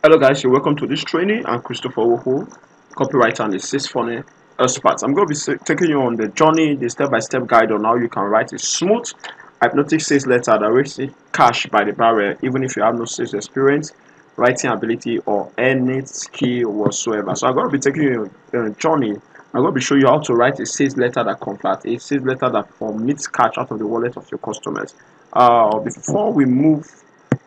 Hello guys, you're welcome to this training. I'm Christopher Woho, copywriter and a sales funnel expert. I'm going to be taking you on the journey, the step-by-step guide on how you can write a smooth hypnotic sales letter that raises cash by the barrel, even if you have no sales experience, writing ability, or any skill whatsoever. So I'm going to be taking you on a journey. I'm going to be showing you how to write a sales letter that converts, a sales letter that emits cash out of the wallet of your customers. Before we move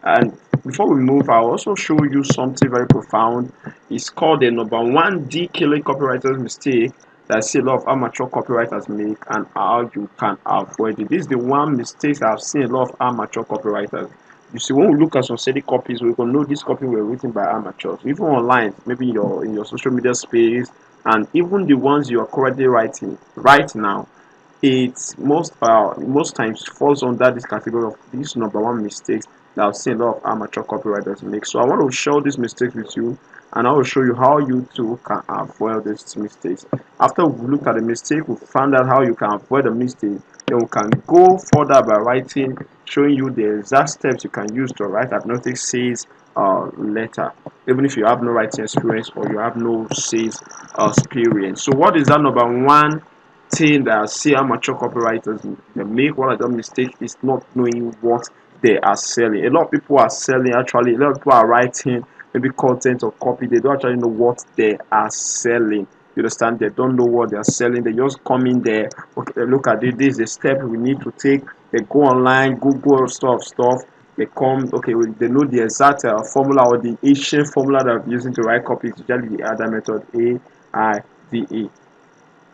and before we move, I'll also show you something very profound. It's called the number one killing copywriters mistake that I see a lot of amateur copywriters make and how you can avoid it. This is the one mistake I've seen a lot of amateur copywriters. You see, when we look at some steady copies, we can know this copy were written by amateurs. Even online, maybe in your social media space, and even the ones you are currently writing right now, it most times falls under this category of these number one mistakes that I've seen a lot of amateur copywriters make. So I want to share these mistakes with you, and I will show you how you too can avoid these mistakes. After we look at the mistake, we found out how you can avoid the mistake. Then we can go further by writing, showing you the exact steps you can use to write hypnotic sales letter, even if you have no writing experience or you have no sales experience. So what is that number one thing that I see amateur copywriters they make? One of the mistakes is not knowing what they are selling. A lot of people are selling actually, a lot of people are writing maybe content or copy, they don't actually know what they are selling. You understand? They don't know what they are selling. They just come in there, okay, look at it, this is the step we need to take. They go online, Google stuff. They come, okay, they know the exact formula or the ancient formula that I'm using to write copy. It's usually the other method, AIDE. You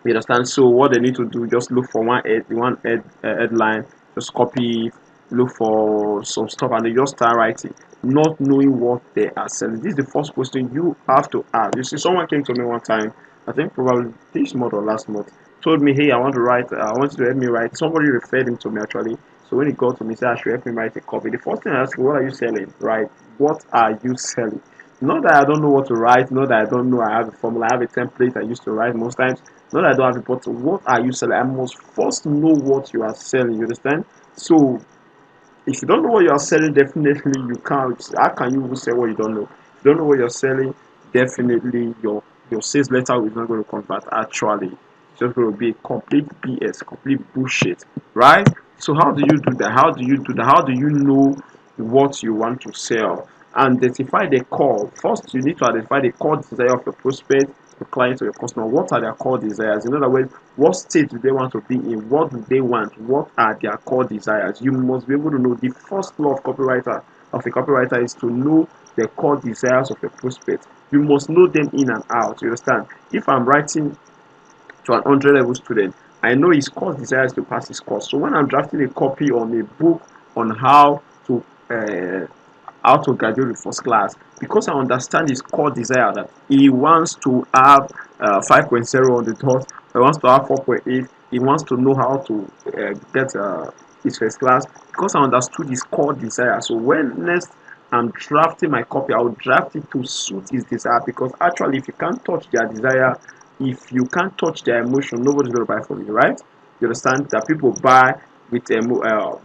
understand? So what they need to do, just look for headline, just copy, look for some stuff, and they just start writing, not knowing what they are selling. This is the first question you have to ask. You see, someone came to me one time, I think probably this month or last month, told me, "Hey, I want to write. I want you to help me write." Somebody referred him to me actually. So when he got to me, he said I should help him write a copy. The first thing I asked him, "What are you selling?" Right? What are you selling? Not that I don't know what to write, not that I don't know I have a formula, I have a template I used to write most times. Not that I don't have it, but what are you selling? I must first know what you are selling. You understand? So if you don't know what you are selling, definitely you can't. How can you even sell what you don't know? If you don't know what you're selling, definitely your sales letter is not going to convert. Actually, it's just going to be complete BS, complete bullshit, right? So how do you do that? How do you do that? How do you know what you want to sell? Identify the core. First, you need to identify the core desire of your prospect, your client, or your customer. What are their core desires? In other words, what state do they want to be in? What do they want? What are their core desires? You must be able to know. The first law of a copywriter is to know the core desires of a prospect. You must know them in and out. You understand? If I'm writing to an 100 level student, I know his core desires to pass his course. So when I'm drafting a copy on a book on uh, how to graduate with first class, because I understand his core desire that he wants to have 5.0 on the dot, he wants to have 4.8, he wants to know how to get his first class, because I understood his core desire. So when next I'm drafting my copy, I will draft it to suit his desire, because actually if you can't touch their desire, if you can't touch their emotion, nobody's going to buy from you, right? You understand that people buy with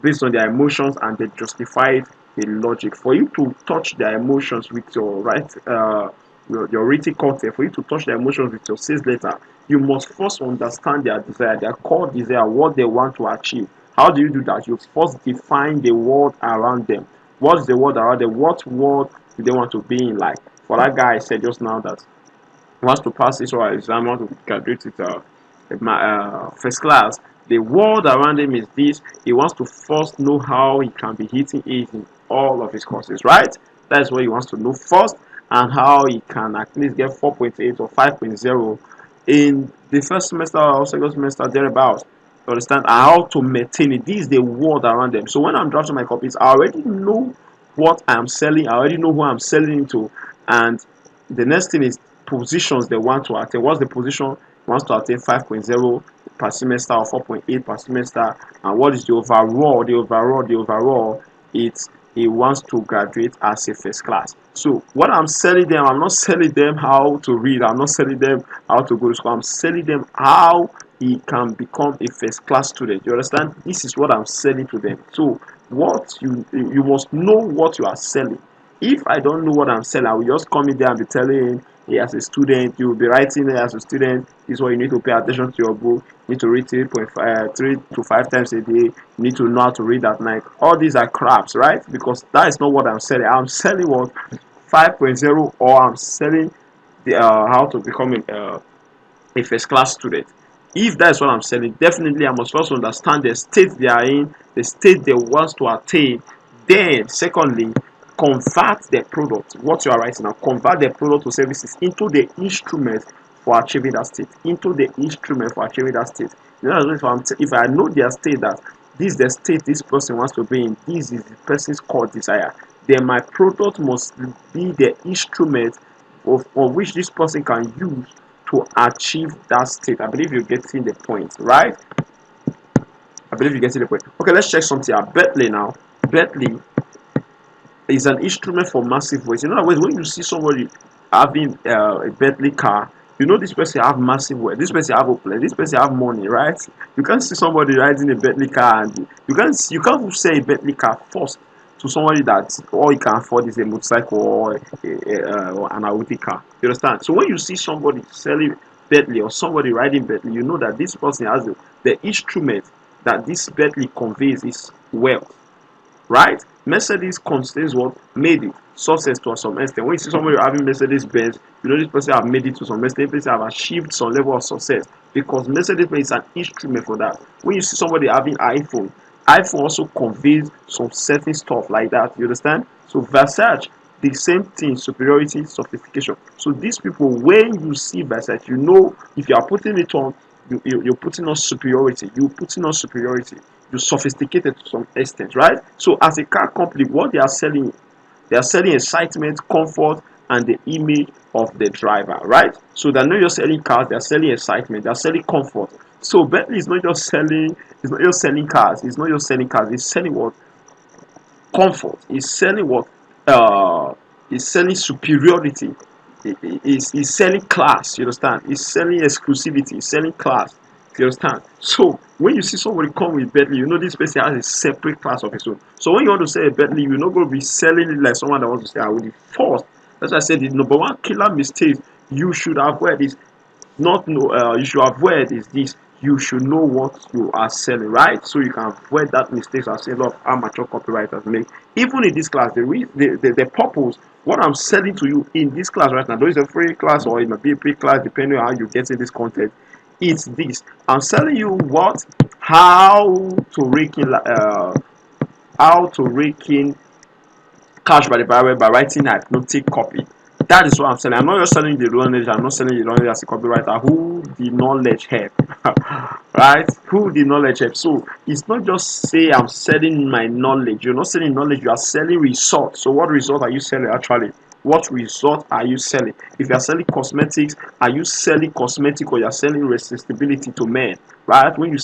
based on their emotions, and they justify it with logic. For you to touch their emotions with your your written content, for you to touch their emotions with your sales letter, you must first understand their desire, their core desire, what they want to achieve. How do you do that? You first define the world around them. What's the world around them? What world do they want to be in? Like for that guy I said just now that wants to pass this or exam, wants to graduate with first class. The world around him is this. He wants to first know how he can be hitting it in all of his courses, right? That's what he wants to know first, and how he can at least get 4.8 or 5.0 in the first semester or second semester thereabouts. You understand? And how to maintain it. This is the world around them. So when I'm drafting my copies, I already know what I'm selling. I already know who I'm selling to, and the next thing is positions they want to attain. What's the position? Wants to attain 5.0 per semester or 4.8 per semester, and what is the overall? The overall, it's he wants to graduate as a first class. So what I'm selling them, I'm not selling them how to read, I'm not selling them how to go to school, I'm selling them how he can become a first class student. You understand? This is what I'm selling to them. So what you must know what you are selling. If I don't know what I'm selling, I will just come in there and be telling him, hey, as a student, you will be writing there as a student, this is what you need to pay attention to your book, you need to read 3 to 5 times a day, you need to know how to read at night. All these are craps, right? Because that is not what I'm selling. I'm selling what 5.0, or I'm selling the how to become a first class student. If that's what I'm selling, definitely I must also understand the state they are in, the state they want to attain. Then, secondly, convert the product, what you are writing now, convert the product or services into the instrument for achieving that state. Into the instrument for achieving that state. You know, if I know their state, that this is the state this person wants to be in, this is the person's core desire, then my product must be the instrument of which this person can use to achieve that state. I believe you're getting the point, right? I believe you're getting the point. Okay, let's check something out. Bentley now. Bentley is an instrument for massive weight. In other words, when you see somebody having a Bentley car, you know this person have massive weight. This person have a plane. This person have money, right? You can't see somebody riding a Bentley car and you can't say a Bentley car first to somebody that all he can afford is a motorcycle or an Audi car. You understand? So when you see somebody selling Bentley or somebody riding Bentley, you know that this person has the instrument that this Bentley conveys is wealth, right? Mercedes contains what made it success to some extent. When you see somebody having Mercedes Benz, you know this person have made it to some extent. This person have achieved some level of success because Mercedes Benz is an instrument for that. When you see somebody having iPhone, iPhone also conveys some certain stuff like that. You understand? So Versace, the same thing, superiority, sophistication. So these people, when you see Versace, you know if you are putting it on, you're putting on superiority. You're putting on superiority. You're sophisticated to some extent, right? So as a car company, what they are selling excitement, comfort, and the image of the driver, right? So they're not just selling cars, they're selling excitement, they're selling comfort. So Bentley is not just selling, it's not just selling cars, it's not just selling cars, it's selling what? Comfort. It's selling what? It's selling superiority. It's selling class. You understand? It's selling exclusivity. It's selling class. You understand? So when you see somebody come with Bentley, you know this person has a separate class of his own. So when you want to sell a Bentley, you're not going to be selling it like someone that wants to say, I will be forced. That's why I said the number one killer mistake you should avoid is not know you should avoid is this: you should know what you are selling, right? So you can avoid that mistakes I say a lot of amateur copywriters make. Even in this class, the purpose, what I'm selling to you in this class right now, though it's a free class or it might be a paid class depending on how you get in this content, it's this: I'm selling you what, to rake in how to rake in cash by the barrel by writing a hypnotic copy. That is what I'm selling. I'm not just selling the knowledge. I'm not selling the knowledge as a copywriter. Who the knowledge help, right? Who the knowledge help. So it's not just say I'm selling my knowledge. You're not selling knowledge. You are selling results. So what result are you selling actually? What result are you selling? If you are selling cosmetics, are you selling cosmetic or you are selling resistibility to men? Right? When you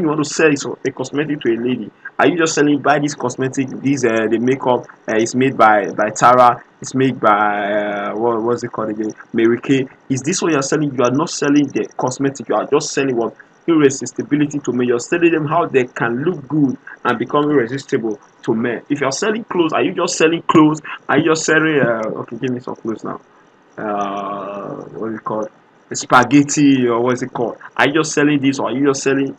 want to sell a cosmetic to a lady, are you just selling buy this cosmetic? This the makeup is made by Tara. It's made by what's it called again? Mary Kay. Is this what you are selling? You are not selling the cosmetic. You are just selling what? Irresistibility to men. You're selling them how they can look good and become irresistible to men. If you're selling clothes, are you just selling clothes? Are you just selling okay, give me some clothes now. What is it called? Spaghetti, or what is it called? Are you just selling this, or are you just selling,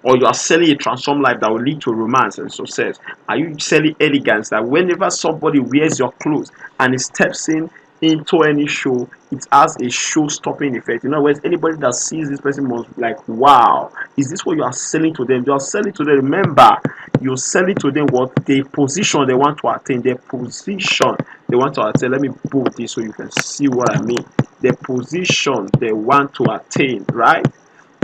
or you are selling a transformed life that will lead to romance and success? Are you selling elegance that whenever somebody wears your clothes and it steps in into any show, it has a show stopping effect? In other words, anybody that sees this person must be like, wow, is this what you are selling to them? You are selling to them. Remember, you're selling to them what the position they want to attain, the position they want to attain. Let me put this so you can see what I mean. The position they want to attain, right?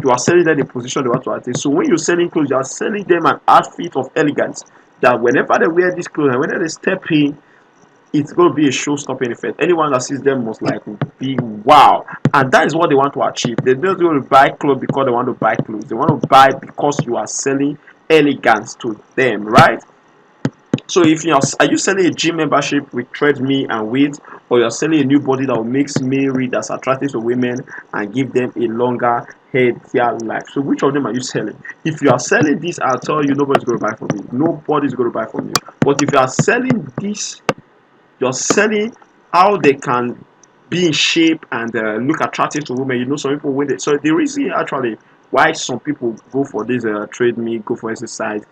You are selling them the position they want to attain. So when you're selling clothes, you are selling them an outfit of elegance that whenever they wear this clothes and whenever they step in, it's going to be a show-stopping effect. Anyone that sees them must like be wow, and that is what they want to achieve. They don't want to buy clothes because they want to buy clothes. They want to buy because you are selling elegance to them, right? So if are you selling a gym membership with treadmill and weight, or you're selling a new body that will make male readers attractive to women and give them a longer, healthier life? So which of them are you selling? If you are selling this, I'll tell you nobody's going to buy from you. Nobody's going to buy from you. But if you are selling this You're selling how they can be in shape and look attractive to women. You know, some people with it. So the reason actually why some people go for this treadmill, go for exercise,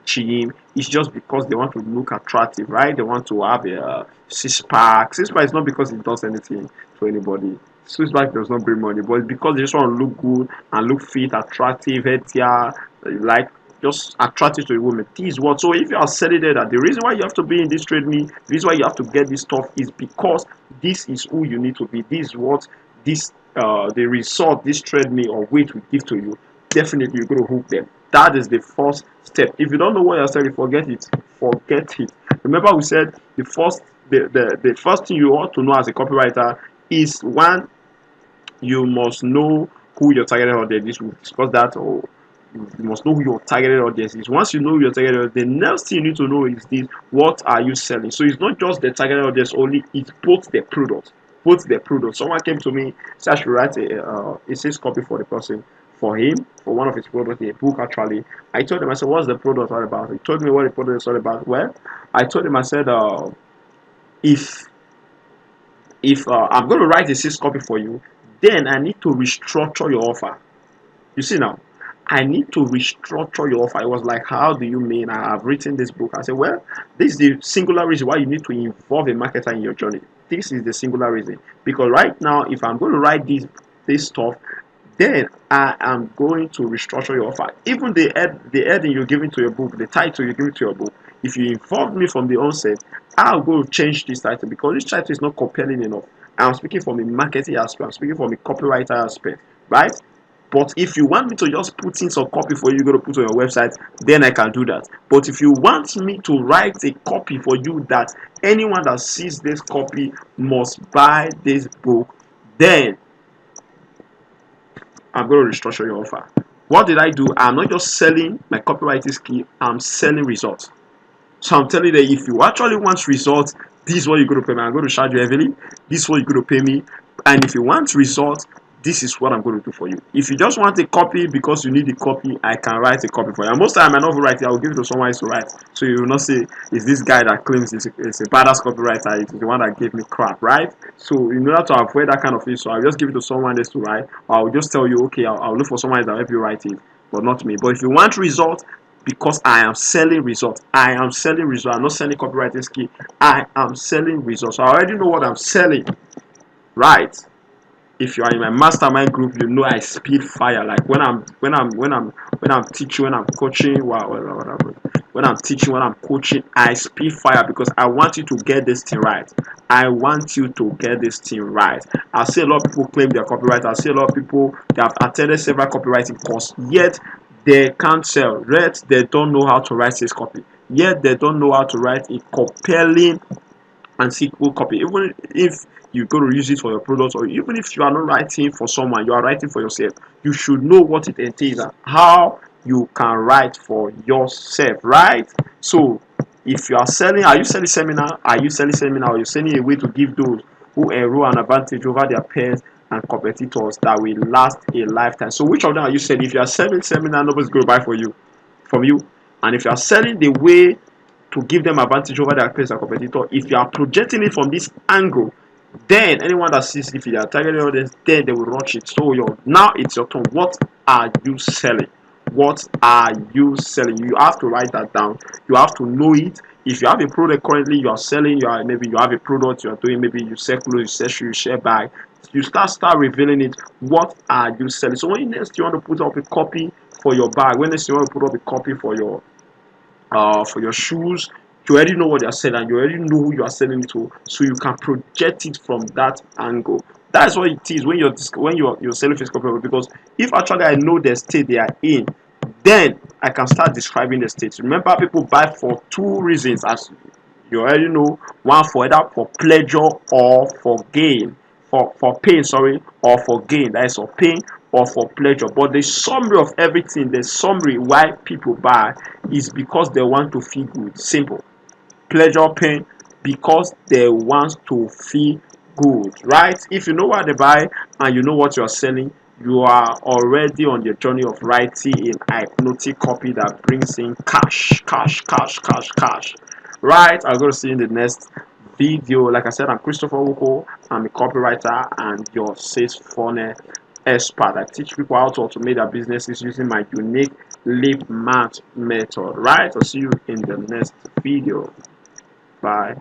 gym, is just because they want to look attractive, right? They want to have a six pack. Six pack is not because it does anything to anybody. Six pack does not bring money, but it's because they just want to look good and look fit, attractive, healthier, like just attractive to a woman. This is what. So if you are selling it, that the reason why you have to be in this treadmill, the reason why you have to get this stuff is because this is who you need to be. This is what this the result this treadmill or weight will give to you. Definitely you're going to hook them. That is the first step. If you don't know what you're selling, forget it. Forget it. Remember we said the first thing you ought to know as a copywriter is one, you must know who your target audience is. We'll discuss that. Or you must know who your targeted audience is. Once you know your targeted audience, the next thing you need to know is this: what are you selling? So it's not just the targeted audience only; it's both the product. Both the product. Someone came to me, said I should write a sales copy for the person, for him, for one of his products, a book actually. I told him, I said, what's the product all about? He told me what the product is all about. Well, I told him, I said, if I'm going to write a sales copy for you, then I need to restructure your offer. You see now, I need to restructure your offer. I was like, how do you mean? I have written this book. I said, well, this is the singular reason why you need to involve a marketer in your journey. This is the singular reason. Because right now, if I'm going to write this stuff, then I am going to restructure your offer. Even the heading you're giving to your book, the title you're giving to your book, if you involve me from the onset, I'll go change this title because this title is not compelling enough. I'm speaking from a marketing aspect, I'm speaking from a copywriter aspect, right? But if you want me to just put in some copy for you, you're going to put on your website, then I can do that. But if you want me to write a copy for you that anyone that sees this copy must buy this book, then I'm going to restructure your offer. What did I do? I'm not just selling my copywriting skill, I'm selling results. So I'm telling you that if you actually want results, this is what you're going to pay me. I'm going to charge you heavily. This is what you're going to pay me. And if you want results, this is what I'm going to do for you. If you just want a copy because you need a copy, I can write a copy for you. And most of the time, I not write it. I will give it to someone else to write. So you will not say, is this guy that claims he's a badass copywriter? It's the one that gave me crap, right? So in order to avoid that kind of issue, I'll just give it to someone else to write. Or I'll just tell you, okay, I'll look for someone else that will help you write it, but not me. But if you want results, because I am selling results. I am selling results. I'm not selling copywriting skill. I am selling results. So I already know what I'm selling. Right. If you are in my mastermind group, you know I speed fire. Like when I'm teaching, when I'm coaching, when I'm teaching, when I'm coaching, I speed fire because I want you to get this thing right. I want you to get this thing right. I see a lot of people claim they're copywriters. I see a lot of people that have attended several copywriting courses, yet they can't sell. Yet they don't know how to write this copy. Yet they don't know how to write a compelling and sequel copy. Even if you're going to use it for your products, or even if you are not writing for someone, you are writing for yourself, you should know what it entails and how you can write for yourself, right? So if you are selling, are you selling seminar? Are you selling seminar? Or you're selling a way to give those who enroll an advantage over their peers and competitors that will last a lifetime? So which of them are you selling? If you are selling seminar, nobody's going to buy from you. And if you are selling the way to give them advantage over their peers and competitor, if you are projecting it from this angle, then anyone that sees if they are targeting audience, then they will rush it. So now it's your turn. What are you selling? What are you selling? You have to write that down. You have to know it. If you have a product currently you are selling, maybe you have a product you are doing, maybe you sell clothes, you sell shoes, you share bag, you start revealing it. What are you selling? So when next you want to put up a copy for your bag, when next you want to put up a copy for your shoes, you already know what you're selling, you already know who you are selling it to, so you can project it from that angle. That's what it is when you're selling physical product. Because if actually I know the state they are in, then I can start describing the state. Remember, people buy for two reasons, as you already know. One, for either for pleasure or for gain, for pain, sorry, or for gain. That is for pain or for pleasure. But the summary of everything, the summary why people buy is because they want to feel good. Simple. Pleasure, pain, because they want to feel good, right? If you know what they buy and you know what you're selling, you are already on the journey of writing in hypnotic copy that brings in cash, cash, cash, cash, cash. Right? I'm going to see you in the next video. Like I said, I'm Christopher Woko. I'm a copywriter and your sales funnel expert. I teach people how to automate their businesses using my unique lead math method. Right? I'll see you in the next video. Bye.